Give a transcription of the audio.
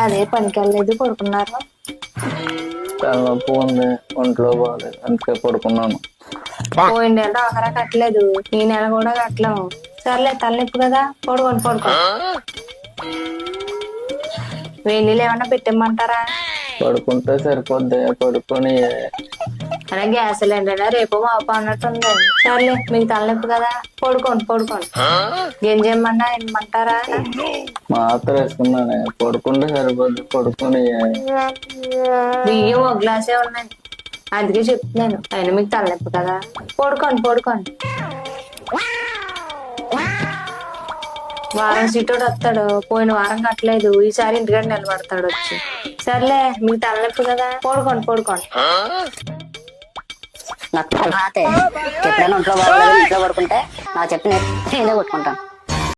అదే పనికి వెళ్ళలేదు పడుకున్నారు. తలనొప్పి ఉంది, ఒంట్లో బాగాలేదు, అందుకే పడుకున్నాను. పోయిన నెల ఆఖరా కట్టలేదు, ఈ నెల కూడా కట్టలేము. సర్లే తలనొప్పి కదా, పడుకోండి పడుకో. వేడి నీళ్ళు ఏమన్నా పెట్టిమ్మంటారా? పడుకుంటే సరిపోద్ది, పడుకొని అలా గ్యాస్ సిలిండర్ రేపు మాపు అన్నట్టుంది. సర్లే మీకు తలనొప్పి కదా, పడుకోండి పడుకోండి. గంజేమన్నా ఇమ్మంటారా? మాత్ర వేసుకున్నాను, పడుకుంటే సరిపోద్ది, పడుకొని బియ్యం ఒక గ్లాసే ఉన్నాయి, అందుకే చెప్తున్నాను. అయినా మీకు తలనొప్పి కదా, పడుకోండి పడుకోండి. వారం సీటోడు వస్తాడు, పోయిన వారం కట్టలేదు, ఈసారి ఇంటికాడ నిలబడతాడు వచ్చి. సర్లే మీకు తలనొప్పి కదా, పడుకోండి పడుకోండి. నాకు రాతే ఎప్పుడైనా ఒంట్లో బాగోలేదు ఇంట్లో పడుకుంటే నాకు చెప్పి నేనే కొట్టుకుంటాను.